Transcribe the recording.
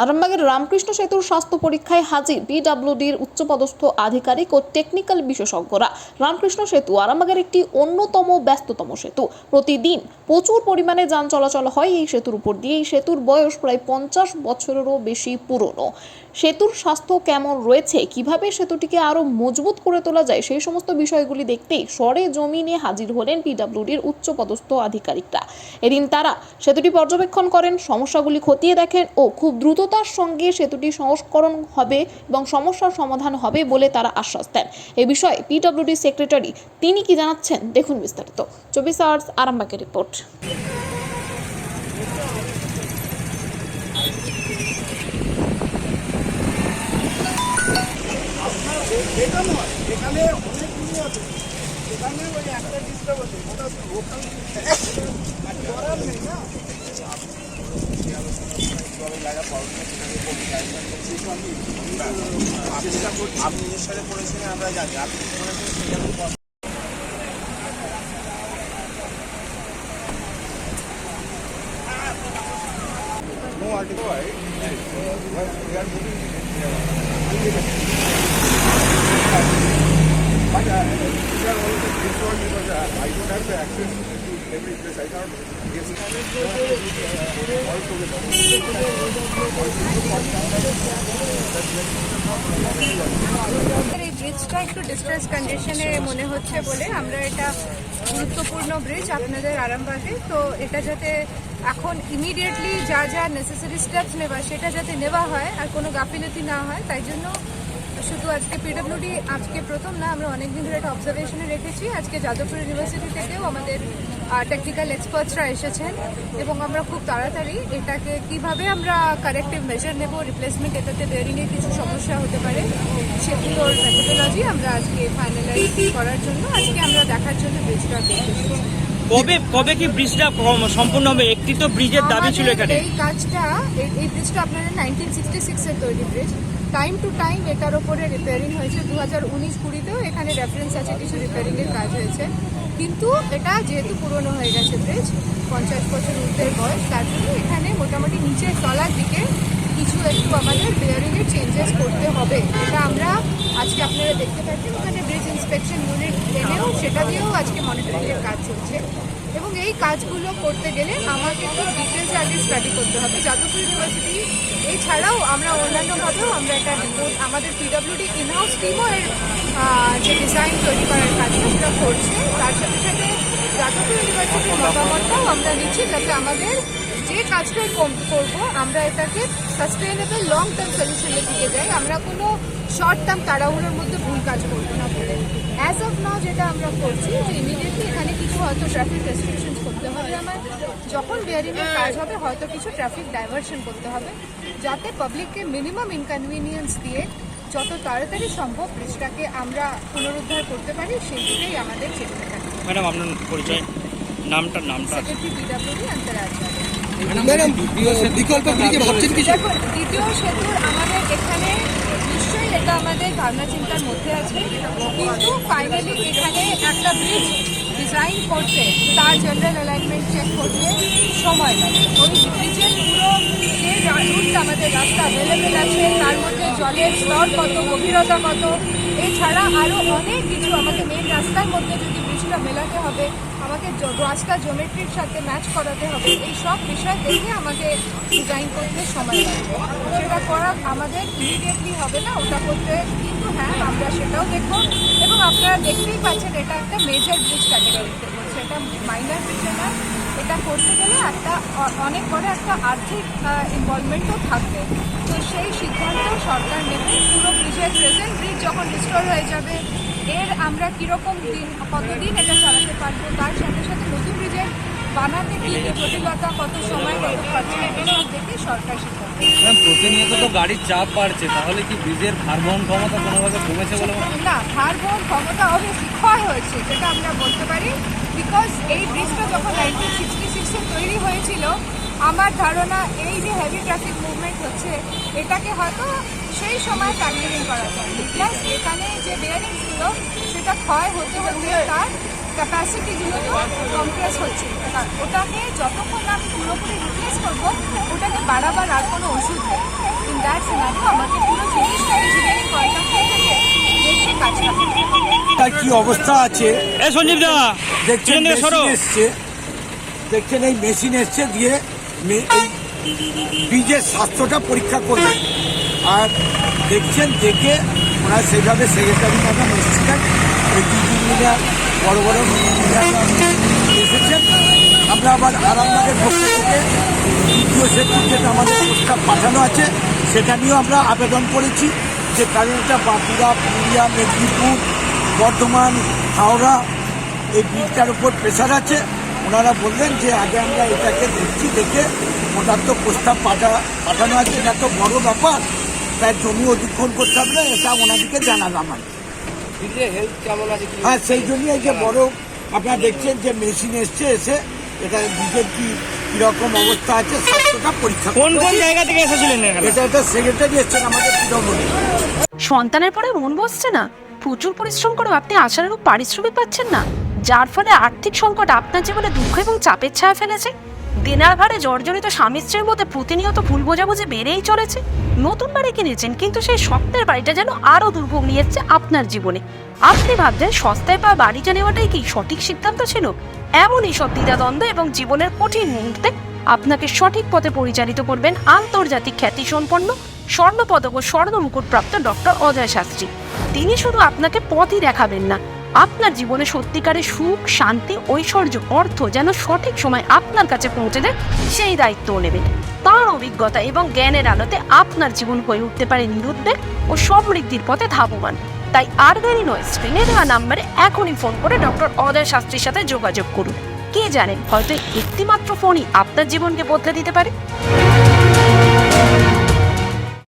আরামবাগের রামকৃষ্ণ সেতুর স্বাস্থ্য পরীক্ষায় হাজির পিডব্লিউডির উচ্চপদস্থ আধিকারিক ও টেকনিক্যাল বিশেষজ্ঞরা। রামকৃষ্ণ সেতু আরামবাগের একটি অন্যতম ব্যস্ততম সেতু। প্রতিদিন প্রচুর পরিমাণে যান চলাচল হয় এই সেতুর উপর দিয়ে। এই সেতুর বয়স প্রায় 50 বছরেরও বেশি পুরনো। সেতুর স্বাস্থ্য কেমন রয়েছে, কিভাবে সেতুটিকে আরো মজবুত করে তোলা যায়, সেই সমস্ত বিষয়গুলি দেখতেই সরেজমিনে হাজির হলেন পিডব্লিউডির উচ্চপদস্থ আধিকারিকরা। এদিন তারা সেতুটি পর্যবেক্ষণ করেন, সমস্যাগুলি খতিয়ে দেখেন ও খুব দ্রুততার সঙ্গে সেতুটি সংস্করণ হবে এবং সমস্যার সমাধান হবে বলে তারা আশ্বাস দেন। এ বিষয়ে পিডব্লিউডি সেক্রেটারি তিনি কি জানাচ্ছেন দেখুন বিস্তারিত। 24 আওয়ার্স আরামবাগের রিপোর্ট। এখানে অনেকগুলো আছে, এখানে ওই একটা ডিস্টার্ব আছে, ওটা লোকাল করার নেই না। আপনি নিজের সাথে করেছিলেন, আমরা জানি আপনি করেছেন। No article, right? We are moving. But we are also this one because I don't have the access to every place. I can't guess it. এই ব্রিজটা একটু ডিস্ট্রেস কন্ডিশনে মনে হচ্ছে বলে আমরা এটা গুরুত্বপূর্ণ ব্রিজ আপনাদের আরামবাগে, তো এটা যাতে এখন ইমিডিয়েটলি যা যা নেসেসারি স্টেপস নেওয়া সেটা যাতে নেওয়া হয় আর কোনো গাফিলতি না হয়, তাই জন্য শুধু আজকে পিডব্লিউডি আজকে প্রথম না, আমরা অনেকদিন ধরে একটা অবজারভেশনে রেখেছি। আজকে যাদবপুর ইউনিভার্সিটি থেকেও আমাদের টেকনিক্যাল এক্সপার্টসরা এসেছেন এবং আমরা খুব তাড়াতাড়ি এটাকে কিভাবে আমরা কারেক্টিভ মেজার নেব, রিপ্লেসমেন্ট এটাতে বেয়ারিংয়ের কিছু সমস্যা হতে পারে সেগুলোর মেথোডোলজি আমরা আজকে ফাইনালাইজ করার জন্য আজকে আমরা দেখার জন্য ব্রিজটা কবে কি ব্রিজটা সম্পূর্ণ হবে? একটি তো ব্রিজের দাবি ছিল এখানে। এই কাজটা এই ব্রিজটা আপনাদের 1966 এর তৈরি ব্রিজ। টাইম টু টাইম এটার ওপরে রিপেয়ারিং হয়েছে। 2019-20তেও এখানে রেফারেন্স আছে, কিছু রিপেয়ারিংয়ের কাজ হয়েছে, কিন্তু এটা যেহেতু পুরনো হয়ে গেছে ব্রিজ, 50 বছর ঊর্ধ্বের বয়স, তার জন্য এখানে মোটামুটি নিচের তলার দিকে কিছু একটু আমাদের বেয়ারিংয়ের চেঞ্জেস করতে হবে। এটা আমরা আজকে আপনারা দেখতে পাচ্ছেন ওখানে ব্রিজ ইন্সপেকশন ইউনিট এনেও সেটা দিয়েও আজকে মনিটরিংয়ের কাজ চলছে এবং এই কাজগুলো করতে গেলে আমাকে একটু ডিটেলস আগে স্টাডি করতে হবে। যাদবপুর ইউনিভার্সিটি এছাড়াও আমরা অন্যান্যভাবেও আমরা একটা রিপোর্ট আমাদের পিডব্লিউডি ইনহাউস টিমও এর যে ডিজাইন তৈরি করার কাজটা সেটা করছে। তার সাথে সাথে যাদবপুর ইউনিভার্সিটির মতামতটাও আমরা নিচ্ছি যাতে আমাদের যে কাজটাই করবো আমরা এটাকে সাস্টেইনেবল লং টার্ম সলিউশনের দিকে যাই, আমরা কোনো শর্ট টার্ম তাড়াহুড়োর মধ্যে ভুল কাজ করবো না বলে। অ্যাজ অফ নাও যেটা আমরা করছি যে ইমিডিয়েটলি এখানে কিছু হয়তো ট্রাফিক রেস্ট্রিকশনস করতে হবে, আমার যখন বেয়ারিংয়ের কাজ হবে হয়তো কিছু ট্রাফিক ডাইভারশন করতে হবে যাতে পাবলিককে মিনিমাম ইনকনভিনিয়েন্স দিয়ে যত তাড়াতাড়ি সম্ভব ব্রিজটাকে আমরা পুনরুদ্ধার করতে পারি, সেই দিকেই আমাদের চেষ্টা থাকবে। ম্যাডাম আপনার পরিচয়, নামটা সেক্রেটারি পিডব্লিউডি অন্তরাজ্য। দ্বিতীয় সেতুর আমাদের এখানে নিশ্চয়ই এটা আমাদের ভাবনা চিন্তার মধ্যে আছে, কিন্তু ফাইনালি এখানে একটা ব্রিজ ডিজাইন করতে তার জেনারেল অ্যালাইনমেন্ট চেক করতে সময় লাগে। ওই ব্রিজের পুরো যে রুট আমাদের রাস্তা অ্যাভেলেবেল আছে তার মধ্যে জলের স্তর কত, গভীরতা কত, এছাড়া আরও অনেক কিছু আমাদের মেন রাস্তার মধ্যে যদি ব্রিজটা মেলাতে হবে, আমাকে রাস্তা জিওমেট্রির সাথে ম্যাচ করাতে হবে, এই সব বিষয় দেখে আমাকে ডিজাইন করতে সময় লাগবে। সেটা করা আমাদের ইমিডিয়েটলি হবে না, ওটা করতে, কিন্তু হ্যাঁ আমরা সেটাও দেখব এবং আপনারা দেখতেই পাচ্ছেন এটা একটা মেজর ব্রিজ ক্যাটাগরিতে বলছে, এটা মাইনার ব্রিজে না। এটা করতে গেলে একটা অনেক বড় একটা আর্থিক ইনভলভমেন্টও থাকবে, তো সেই সিদ্ধান্ত সরকার নেবে। পুরো ব্রিজের প্রেজেন্ট ব্রিজ যখন রিস্টোর হয়ে যাবে এর আমরা কীরকম দিন কতদিন এটা চালাতে পারবো, তার সাথে সাথে নতুন ব্রিজের বানাতে কী জটিলতা, কত সময়, কত খরচা, এসব দেখে সরকার সিদ্ধান্ত। প্রতিনিয়ত তো গাড়ির চাপ বাড়ছে, তাহলে কি ব্রিজের ভার বহন ক্ষমতা কোনোভাবে কমেছে বলে? না, ভার বহন ক্ষমতা অবশ্যই ক্ষয় হয়েছে, যেটা আমরা বলতে পারি, বিকজ এই ব্রিজটা যখন 1966-এ তৈরি হয়েছিল আমার ধারণা এই যে হেভি ট্রাফিক মুভমেন্ট হচ্ছে এটাকে হয়তো সেই সময় ফ্যাক্টরিং করা যায়। প্লাস এখানে যে বেয়ারিংসগুলো সেটা ক্ষয় হতে হতে তার ক্যাপাসিটিগুলো তো কমপ্রেস হচ্ছে, ওটাকে যতক্ষণ আমি পুরোপুরি রিপ্লেস করবো ওটাকে বাড়াবার আর কোনো ওষুধ নেই। রাস্তার কি অবস্থা আছে এ সঞ্জীব দা দেখছেন, পিছন দিকে সরো। মেশিন এসছে, দেখছেন এই মেশিন এসছে দিয়ে এই বীজের স্বাস্থ্যটা পরীক্ষা করবে। আর দেখছেন দেখে ওনারা সেইভাবে সেক্রেটারি ম্যাডাম এসেছিলেন, ওই ইঞ্জিনিয়ার বড় বড় ইঞ্জিনিয়াররা এসেছেন। আমরা আবার আরামবাগের পক্ষ থেকে দ্বিতীয় সেতু যেটা আমাদের প্রস্তাব পাঠানো আছে সেটা নিয়েও আমরা আবেদন করেছি, যে কারণ এটা বাঁকুড়া, পুরুলিয়া, মেদিনীপুর, বর্ধমান, হাওড়া এই ব্রিজটার উপর প্রেশার আছে। ওনারা বললেন যে আগে আমরা এটাকে দেখছি, দেখে ওটার তো প্রস্তাব পাঠানো আছে, এটা তো বড় ব্যাপার, তাই জমি অধিগ্রহণ করতে হবে না, এটা ওনাদেরকে জানালাম আর কি। হ্যাঁ, সেই জন্যই এই যে বড় আপনারা দেখছেন যে মেশিন এসছে, এসে এটা ব্রিজের কিরকম অবস্থা আছে স্বাস্থ্যটা পরীক্ষা কোন কোন করছে। জায়গা থেকে এসেছিলেন এখানে? এটা সেক্রেটারি এসছেন আমাদের তৃণমূলে। সন্তানের পরে মন বসছে না, প্রচুর পরিশ্রম করেও আপনি আশানুরূপ পারিশ্রমিক পাচ্ছেন না, যার ফলে আর্থিক সংকট আপনার জীবনে দুঃখ এবং চাপের ছায়া ফেলেছে। দিনার ভারে জর্জরিত স্বামী স্ত্রীর মধ্যে প্রতিনিয়ত ভুল বোঝাবুঝি বেড়েই চলেছে। নতুন বাড়ি কিনেছেন, কিন্তু সেই স্বপ্নের বাড়িটা যেন আরও দুর্ভোগ নিয়ে এসছে আপনার জীবনে। আপনি ভাবছেন সস্তায় পাওয়া বাড়িটা নেওয়াটাই কি সঠিক সিদ্ধান্ত ছিল? এমনই সব দ্বিধাদ্বন্দ্ব এবং জীবনের কঠিন মুহূর্তে আপনাকে সঠিক পথে পরিচালিত করবেন আন্তর্জাতিক খ্যাতিসম্পন্ন স্বর্ণপদক ও স্বর্ণ মুকুটপ্রাপ্ত ডক্টর অজয় শাস্ত্রী। তিনি শুধু আপনাকে পথই দেখাবেন না, আপনার জীবনে সত্যিকারের সুখ, শান্তি, ঐশ্বর্য, অর্থ যেন সঠিক সময় আপনার কাছে পৌঁছে দেয় সেই দায়িত্বও নেবেন। তাঁর অভিজ্ঞতা এবং জ্ঞানের আলোতে আপনার জীবন হয়ে উঠতে পারে নিরুদ্বেগ ও সমৃদ্ধির পথে ধাবমান। তাই আর দেরি নয়, স্ক্রিনে দেওয়া নাম্বারে এখনই ফোন করে ডক্টর অজয় শাস্ত্রীর সাথে যোগাযোগ করুন। কে জানেন, হয়তো একটিমাত্র ফোনই আপনার জীবনকে বদলে দিতে পারে।